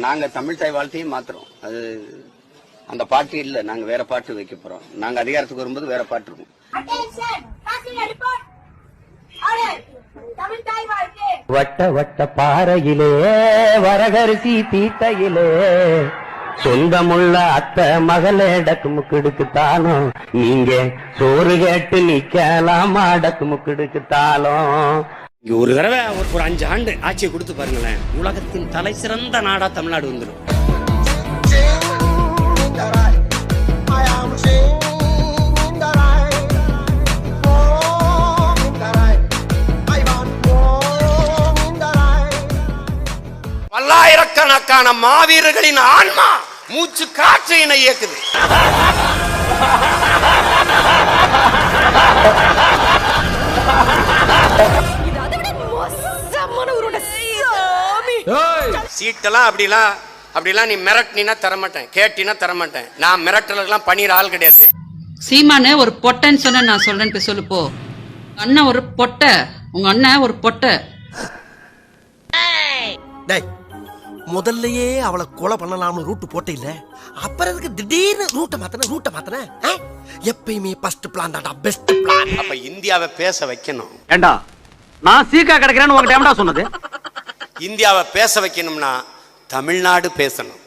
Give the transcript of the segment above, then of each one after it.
நாங்க தமிழ் தாய் வாழ்த்தையும் மாத்துறோம். அது அந்த பாட்டு இல்ல, நாங்க வேற பாட்டு வைக்க போறோம். நாங்க அதிகாரத்துக்கு வரும்போது வேற பாட்டு இருக்கும். வட்ட வட்ட பாறையிலே வரகரிசி தீட்டையிலே சொந்தமுள்ள அத்தை மகளே டக்கு முக்கிடுக்குத்தாலும் நீங்க சோறு கேட்டு நிக்கலாமா டக்கு முக்கிடுக்குத்தாலும். ஒரு தடவை ஒரு 5 ஆண்டு ஆட்சியை கொடுத்து பாருங்களேன், உலகத்தின் தலை சிறந்த நாடா தமிழ்நாடு வந்துடும். பல்லாயிரக்கணக்கான மாவீரர்களின் ஆன்மா மூச்சு காற்று என இயக்குது. சீட்டெல்லாம் அப்படிலாம் நீ மிரட்டினா தரமாட்டேன், கேட்டினா தரமாட்டேன். நான் மிரட்டலாம் பண்ணிற ஆள் கிடையாது. சீமானு ஒரு பொட்டைன்னு சொன்ன, நான் சொல்றேன் சொல்லு போ. அண்ணன் ஒரு பொட்டை, உங்க அண்ணன் ஒரு பொட்டை. முதல்லயே அவளை கொலை பண்ணலாம்னு ரூட் போட்டே இல்ல, அப்புறம் அதுக்கு திடீர்னு ரூட்டை மாத்தன எப்பயுமே ஃபர்ஸ்ட் பிளான் தான்டா பெஸ்ட் பிளான். அப்ப இந்தியாவை பேச வைக்கணும். ஏண்டா நான் சீக்கா கிடைக்கிறேன்னு உங்ககிட்ட ஏன்டா சொன்னது? இந்தியாவை பேச வைக்கணும்னா தமிழ்நாடு பேசணும்.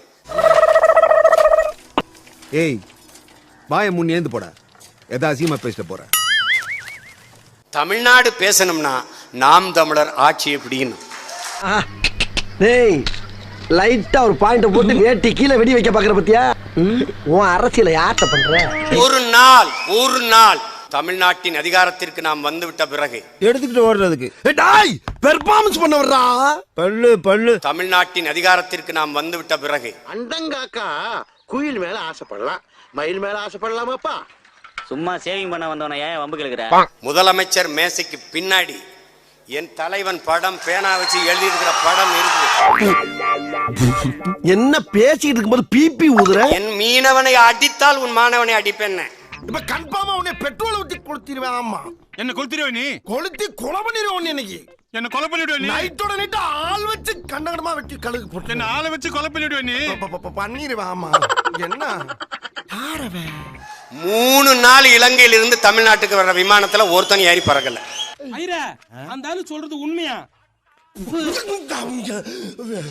ஏய் வாய முன் ஏந்து போட, எதா அசிங்கமா பேசிட்டு போற. தமிழ்நாடு பேசணும்னா நாம் தமிழர் ஆட்சியை பிடிக்கணும். டேய் லைட்டா ஒரு பாயிண்ட போட்டு வேட்டி கீழே வெடி வைக்க பாக்குற பத்தியா? உன் அரசியலை யார்ட்ட பண்ற? ஒரு நாள் தமிழ்நாட்டின் அதிகாரத்திற்கு நாம் வந்துவிட்ட பிறகு எடுத்துக்கிட்டு ஓடுறதுக்கு டேய் பெர்ஃபார்மன்ஸ் பண்ண வர்றா. பல்லு தமிழ்நாட்டின் அதிகாரத்திற்கு நாம் வந்துவிட்ட பிறகு அண்டங்காக்கா குயில் மேல ஆசைப்படலாம், மயில் மேல ஆசைப்படலாமாப்பா? சும்மா சேவிங் பண்ண வந்தவன ஏன் வம்பு கேக்குற? முதலமைச்சர் மேசைக்கு பின்னாடி என் தலைவன் படம் பேனா வச்சு எழுதி இருக்கிற படம் இருக்கு. என்ன பேசிட்டு இருக்கும்போது பிபி ஊதுற? என் மீனவனை அடித்தால் உன் மாணவனை அடிப்பேன். இப்ப கன்ஃபார்மா உன்னை பெட்ரோல் ஊத்தி கொளுத்திடுவேன். ஆமா என்ன கொளுத்திடுவே? நீ கொளுத்தி கொலை பண்ணிடுவோம். இன்னைக்கு என்ன கொலை பண்ணிடுவே? நீ நைட்டோட நைட்டா ஆள் வச்சு கண்டகடமா வெட்டி கழுகு போட்டு என்ன ஆளை வச்சு கொலை பண்ணிடுவே? நீ பண்ணிடுவேன். ஆமா என்ன யாரவே 3 நாள் இலங்கையில இருந்து தமிழ்நாட்டுக்கு வர்ற விமானத்துல ஒருத்தன் ஏறி பறக்கல. அந்த ஆளு சொல்றது உண்மையா?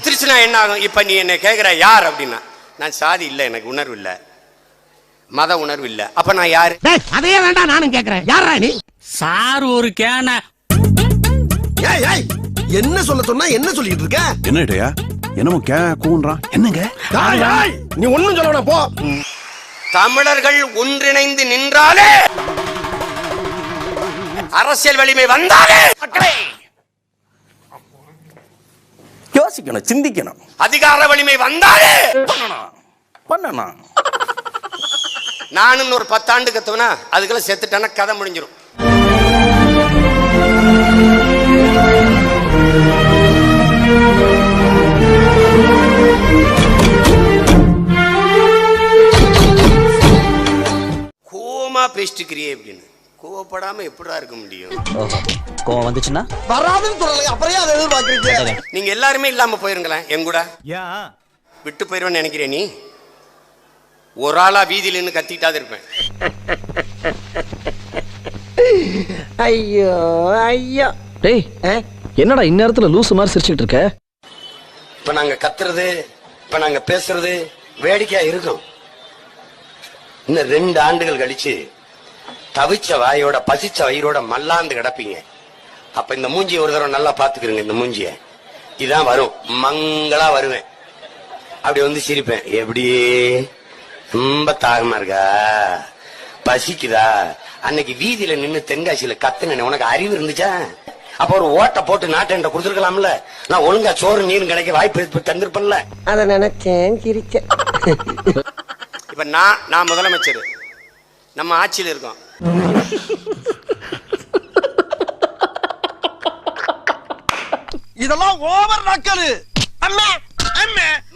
திருச்சினா என்ன ஆகும்? இப்ப நீ என்ன கேக்குற யார் அப்படின்னா, நான் சாதி இல்ல, எனக்கு உணர்வு இல்ல, மத உணர்வு இல்ல, அப்ப நான் யாரு? அதே வேண்டாம் நானும் கேக்குறேன். யாரா நீ? சார் ஒரு கேன. ஏய் ஏய் என்ன சொன்னா என்ன சொல்லிட்டு இருக்க? என்னடா என்னமோ கூன்றான் என்னங்க? நீ ஒண்ணும் சொல்ல வேணாம் போ. தமிழர்கள் ஒன்றிணைந்து நின்றாலே, அரசியல் வலிமை வந்தாலே, யோசிக்கணும், சிந்திக்கணும். அதிகார வலிமை வந்தாலே பண்ணணும். நானும் ஒரு 10 ஆண்டு கத்துவனா அதுக்குள்ள செத்துட்டான கதை முடிஞ்சிடும். கோமா பேசிட்டுக்கிறியே அப்படின்னு கோவப்படாம எப்படா இருக்க முடியும்? கோவம் வந்துச்சுன்னா வராதுன்னு சொல்லல, அப்புறம் அதை எதிர்பார்க்கறீங்க? நீங்க எல்லாருமே இல்லாம போயிருங்களேன், என் கூட விட்டு போயிருவேன்னு நினைக்கிறேன். நீ ஒரு ஆளா வீதியில நின்று கத்திட்டாது இருப்பேன். ஐயோ ஐயோ. டேய் என்னடா இந்நேரத்துல லூசு மாதிரி சிரிச்சுட்டு இருக்க? இப்ப நாங்க கத்துறது, இப்ப நாங்க பேசுறது வேடிக்கையா இருக்கும். இன்னும் 2 ஆண்டுகள் கழிச்சு தவிச்ச வாயோட பசிச்ச வயிறோட மல்லாந்து கிடப்பீங்க. அப்ப இந்த மூஞ்சியை ஒரு தடவை நல்லா பாத்துக்கிறீங்க. இந்த மூஞ்சிய இதான் வரும், மங்களா வருவேன். அப்படி வந்து சிரிப்பேன். எப்படியே ரொம்ப தாகமா இருக்கா, பசிக்குதா? அன்னைக்கு வீதியில நின்னு தென்காசியில கத்துன உனக்கு அறிவு இருந்துச்சா? அப்ப ஒரு ஓட்ட போட்டு நாட்டை கொடுத்துருக்கலாம்ல. நான் ஒழுங்கா சோறு நீரும் கிடைக்க வாய்ப்பு தந்திருப்பேன்ல. அத நினைச்சேன் சிரிச்சேன். இப்ப நான் முதலமைச்சர், நம்ம ஆட்சியில் இருக்கோம். இதெல்லாம் ஓவர் நக்கலு.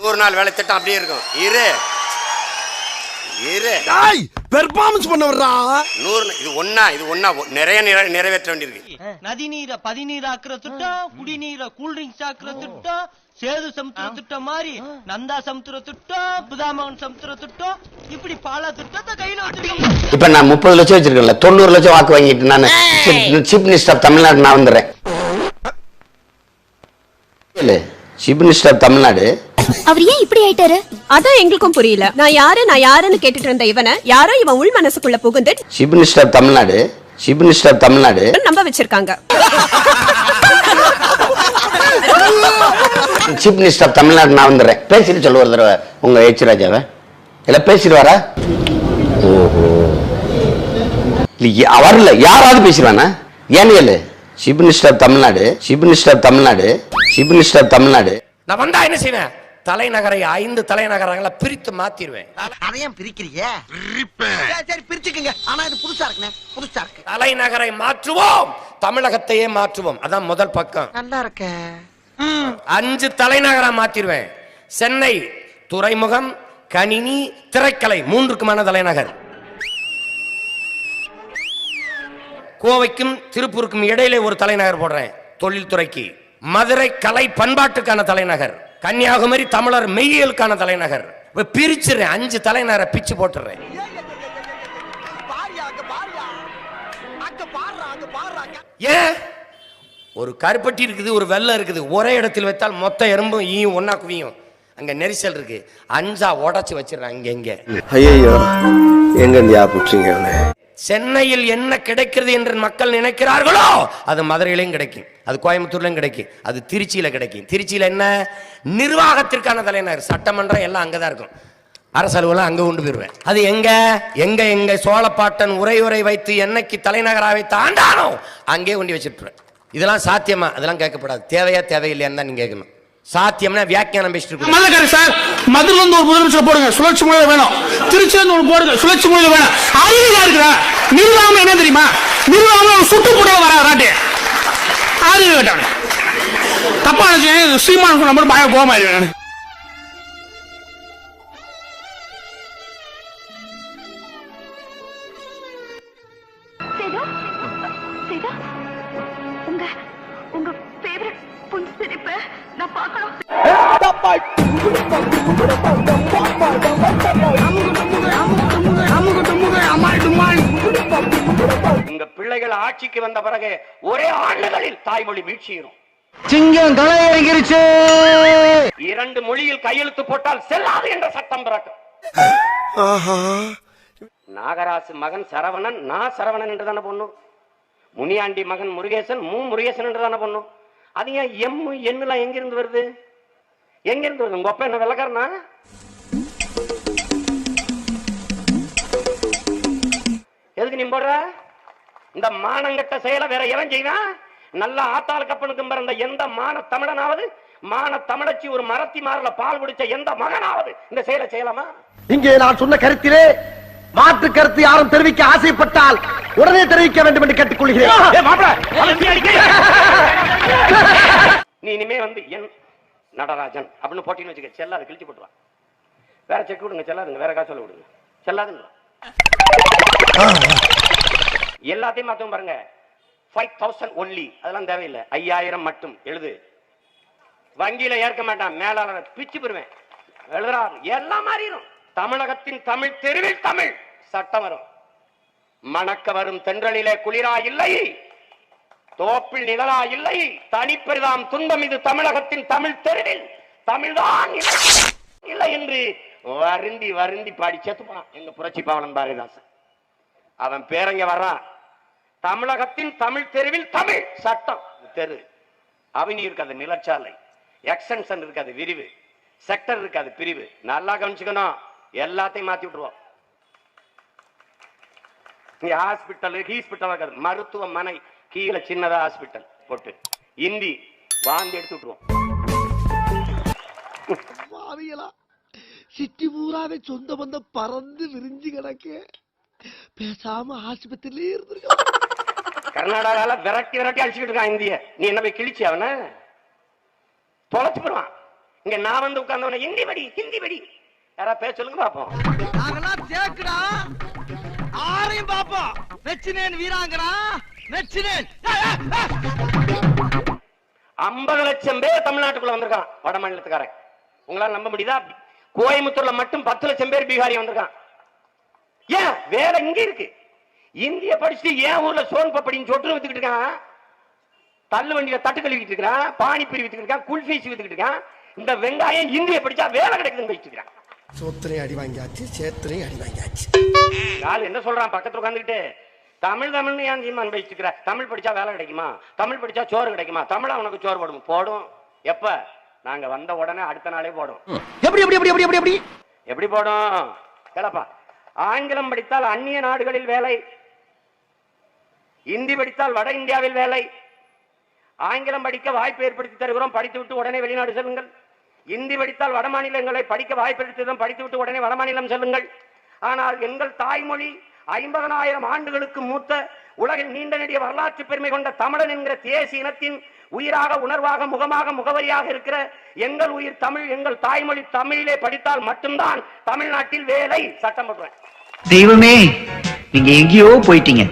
100 நாள் வேலை திட்டம் அப்படியே இருக்கும். இரு பெர்ஃபார்மன்ஸ் பண்ண வர்றா 100 இது ஒண்ணா நிறைய நிறைவேற்ற வேண்டியிருக்கு. நதிநீரை பதிநீராக்குற திட்டம், குடிநீரை கூல்ட்ரிங்க்ஸ் ஆக்குற திட்டம், சேது சமுத்திர திட்டம் மாதிரி நந்தா சமுத்திர திட்டம், புதாமகன் சமுத்திர திட்டம், இப்படி பல திட்டத்தை கையில வச்சிருக்கோம். இப்ப நான் 30 லட்சம் வச்சிருக்கேன்ல, 90 லட்சம் வாக்கு வாங்கிட்டு நான் சீஃப் மினிஸ்டர் ஆஃப் தமிழ்நாடு நான் வந்துடுறேன். சீஃப் மினிஸ்டர் ஆஃப் தமிழ்நாடு அவர் ஏன் இப்படி ஆயிட்டாரு? அதான் எங்களுக்கும் புரியல. நான் யாருன்னு கேட்டுட்டு இருந்த இவனை யாரோ இவன் உள் மனசுக்குள்ள புகுந்து சீஃப் மினிஸ்டர் ஆஃப் தமிழ்நாடு நம்ப வச்சிருக்காங்க. சீஃப் மினிஸ்டர் ஆஃப் தமிழ்நாடு நான் வந்துடுறேன். பேசிட்டு சொல்ல ஒரு தடவை உங்க எச் ராஜாவை எல்லாம் பேசிட்டு வரா. ஓஹோ வரல, யாராவது பேசிடுவானா? ஏன்னு சீஃப் மினிஸ்டர் ஆஃப் தமிழ்நாடு நான் வந்தா என்ன செய்வேன்? தலைநகரை 5 தலைநகரங்களை பிரித்து மாத்திடுவேன். அதையும் பிரிக்கிறீங்க? சரி பிரிச்சுக்கங்க. ஆனா இது புதுசா இருக்கு. தலைநகரை மாற்றுவோம், தமிழகத்தையே மாற்றுவோம். அதான் முதல் பக்கம். நல்லா இருக்க. 5 தலைநகரம் மாத்திடுவேன். சென்னை துறைமுகம், கணினி, திரைக்கலை 3க்குமான தலைநகர். கோவைக்கும் திருப்பூருக்கும் இடையிலே ஒரு தலைநகர் போடுறேன் தொழில்துறைக்கு. மதுரை கலை பண்பாட்டுக்கான தலைநகர். கன்னியாகுமரி தமிழர் மெய்யியலுக்கான தலைநகர். பிரிச்சுறேன், 5 தலைநகரை பிச்சு போட்டுறேன். ஏன்? ஒரு கருப்பட்டி இருக்குது, ஒரு வெள்ளம் இருக்குது, ஒரே இடத்தில் வைத்தால் மொத்த எறும்பும் ஈயும் ஒன்னா குவியும். அங்க நெரிசல் இருக்கு, 5ஆ உடைச்சு வச்சிடறேன். இங்க ஐயோ எங்க புடிச்சீங்க? சென்னையில் என்ன கிடைக்கிறது என்று மக்கள் நினைக்கிறார்களோ அது மதுரையிலையும் கிடைக்கும், அது கோயம்புத்தூர்லையும் கிடைக்கும், அது திருச்சியில கிடைக்கும். திருச்சியில என்ன? நிர்வாகத்திற்கான தலைநகர், சட்டமன்றம் எல்லாம் அங்கதான் இருக்கும். அரசு அலுவலம் அங்க கொண்டு போயிருவேன். அது எங்க சோழப்பாட்டன் உரை வைத்து என்னைக்கு தலைநகராவை தாண்டானோ அங்கே கொண்டு வச்சிருப்பேன். இதெல்லாம் சாத்தியமா? அதெல்லாம் கேட்கப்படாது. தேவையா தேவையில்லையான்னு தான் நீங்க கேட்கணும். சாத்தியம்னா வியாக்கியானம் பேசிட்டு இருக்கோம் சார். மதுரையில இருந்து ஒரு முதலமைச்சர் போடுங்க, சுழற்சி முறையில் வேணும். திருச்சியில ஒரு போடுங்க, சுழற்சி முறையில் வேணும். அறிவியலா இருக்கிற நிர்வாகம் என்ன தெரியுமா? நிர்வாகம் சுட்டு போட வராட்டே அறிவு கேட்டாங்க. தப்பா சீமான சொன்ன மட்டும் பய போக மாதிரி. உங்க ஃபேவரட் புன்சிரிப்பு நான் பார்க்கணும். உங்க பிள்ளைகள் ஆட்சிக்கு வந்த பிறகு ஒரே ஆண்டுகளில் தாய்மொழி மீட்சிடும். சிங்கம் களை இறங்கிருச்சு. 2 மொழியில் கையெழுத்து போட்டால் செல்லாது என்ற சட்டம் பிறக்கும். நாகராசு மகன் சரவணன், நான் சரவணன் என்று தானே பொண்ணும். முனியாண்டி மகன் முருகேசன், முருகேசன் என்று தானே பொண்ணும். அது ஏன் எம் என்னலாம் எங்கிருந்து வருது? உங்க அப்பா என்ன விளக்காரனா? எதுக்கு நீ போடுற இந்த மானங்கட்ட செயலை? வேற எவன் செய்வான்? நல்ல ஆத்தாள் கப்பனுக்கும் பிறந்த எந்த மான தமிழனாவது, மான தமிழச்சி ஒரு மரத்தி மாறல பால் குடிச்ச எந்த மகனாவது இந்த செயலை செய்யலாமா? இங்கே நான் சொன்ன கருத்திலே மாற்று கருத்து யாரும் தெரிவிக்க ஆசைப்பட்டால் உடனே தெரிவிக்க வேண்டும் என்று கேட்டுக்கொள்கிறேன். நீ இனிமே என் நடராஜன் அப்படின்னு போட்டின்னு வச்சுக்க, செல்லாது கிழிச்சு போட்டுருவான். வேற செக் விடுங்க, செல்லாதுங்க. வேற காசு சொல்ல விடுங்க, செல்லாதுங்க. எல்லாத்தையும் மாத்தவும் பாருங்க. 5000 ஒன்லி, அதெல்லாம் தேவையில்லை. 5000 மட்டும் எழுது. வங்கியில ஏற்க மாட்டான், மேலாளர் பிச்சு பெறுவேன். எழுதுறாரு, எல்லாம் மாறிடும். தமிழகத்தின் தமிழ் தெருவில் தமிழ் சட்டம் வரும். மணக்க வரும் தென்றலிலே குளிரா இல்லை, தோப்பில் நிழலா இல்லை, தனிப்பெரிதாம் துன்பம் இது தமிழகத்தின் தமிழ் தெருவில் தமிழ்தான் இல்லை என்று வருந்தி வருந்தி பாடி செத்து போனான் எங்க புரட்சி பாவலன் பாரதிதாசன். அவன் பேரங்க வர்றான். தமிழகத்தின் தமிழ் தெருவில் தமிழ் சட்டம். தெரு அவனி இருக்காது, நிலச்சாலை எக்ஸ்டென்ஷன் இருக்காது, விரிவு செக்டர் இருக்காது, பிரிவு. நல்லா கவனிச்சுக்கணும், எல்லாத்தையும் மாத்தி விட்டுருவோம். ஹாஸ்பிட்டல் இருக்காது, மருத்துவமனை கீழே சின்னதா ஹாஸ்பிட்டல் போட்டு இந்தி வாந்தி எடுத்து விட்டுருவோம். சிட்டி பூராவே சொந்த பந்த பறந்து விரிஞ்சு கிடக்கு. பேசாம ஆஸ்பத்திரியிலே இருந்திருக்க. கர்நாடகால விரட்டி அடிச்சுக்கிட்டு இருக்கான் இந்திய. நீ என்ன போய் கிழிச்சு அவன தொலைச்சு போடுவான். இங்க நான் உட்கார்ந்தவன ஹிந்தி படி யாரா பேர் சொல்லுங்க பாப்போம். நாங்கெல்லாம் தேக்குடா ஆரையும் பாப்போம். வெச்சினேன் வீராங்கடா வெச்சினேன். 50 லட்சம் பேர் தமிழ்நாட்டுக்குள்ள வந்திருக்கான் வட மாநிலத்துக்காரன். உங்களால நம்ப முடியுதா? கோயம்புத்தூர்ல மட்டும் 10 லட்சம் பேர் பீகாரி வந்திருக்கான். ஏன் வேலை இங்க இருக்கு. இந்திய படிச்சுட்டு ஏன் ஊர்ல சோன் பப்படின்னு சொட்டு வித்துக்கிட்டு இருக்கான், தள்ளு வண்டியில தட்டு கழுவிட்டு இருக்கான், பானிபூரி வித்துக்கிட்டு இருக்கான், குல்ஃபீஸ் வித்துக்கிட்டு இருக்கான். இந்த வெங்காயம் இந்திய படிச்சா வேலை கிடைக்குதுன்னு பேசிட்டு இருக்கான். சோத்திரையும் அடி வாங்கியாச்சு, சேத்திரையும் அடி வாங்கியாச்சு. ஆள் என்ன சொல்றான் பக்கத்துல உட்காந்துக்கிட்டு, தமிழ் தமிழ்னு ஏன் தீமான் பேசிட்டு இருக்கிற, தமிழ் படிச்சா வேலை கிடைக்குமா, தமிழ் படிச்சா சோறு கிடைக்குமா, தமிழா உனக்கு சோறு போடும். போடும். எப்ப? நாங்க வந்த உடனே அடுத்த நாளே போடும். எப்படி எப்படி எப்படி எப்படி எப்படி எப்படி எப்படி போடும் கேளப்பா. ஆங்கிலம் படித்தால் அந்நிய நாடுகளில் வேலை, இந்தி படித்தால் வட இந்தியாவில் வேலை. ஆங்கிலம் படிக்க வாய்ப்பு ஏற்படுத்தி தருகிறோம், படித்து விட்டு உடனே வெளிநாடு செல்லுங்கள். இந்தி படித்தால் வட மாநிலங்களை படிக்க வாய்ப்பு ஏற்படுத்தி படித்து விட்டு உடனே வட மாநிலம் செல்லுங்கள். ஆனால் எங்கள் தாய்மொழி 50,000 ஆண்டுகளுக்கு மூத்த உலகில் நீண்ட நெடிய வரலாற்று பெருமை கொண்ட தமிழன் என்கிற தேசிய இனத்தின் உயிராக உணர்வாக முகமாக முகவரியாக இருக்கிற எங்கள் உயிர் தமிழ், எங்கள் தாய்மொழி தமிழிலே படித்தால் மட்டும்தான் தமிழ்நாட்டில் வேலை. சட்டம் போடுறேன். தெய்வமே நீங்க எங்கேயோ போயிட்டீங்க.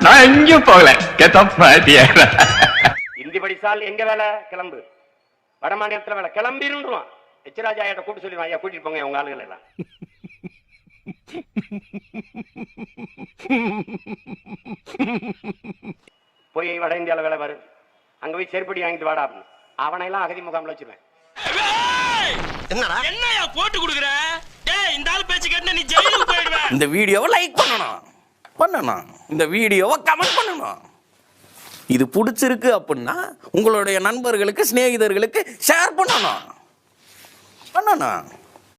நான் எங்கேயும் போகல. இந்தி படித்தால் எங்க வேலை? கிளம்பு. வட மாநிலத்தில் வேலை கிளம்பிருவான். எச்ராஜா கூட்டு சொல்லிடுவான், ஐயா கூட்டிட்டு போங்க உங்க ஆளுகள் எல்லாம். போய் வட இந்தியாவில் வேலை பாரு, அங்க போய் செருப்படி வாங்கிட்டு வாடா. அவனை எல்லாம் அகதி முகாம்ல வச்சிருவேன். என்னையா போட்டு கொடுக்குற? இந்த ஆள் பேச்சு கேட்டு நீ ஜெயிலுக்கு போயிடுவ. இந்த வீடியோவை லைக் பண்ணணும், இந்த வீடியோவை கமெண்ட் பண்ணணும். இது பிடிச்சிருக்கு அப்படின்னா உங்களுடைய நண்பர்களுக்கு, சிநேகிதர்களுக்கு ஷேர் பண்ணணும்.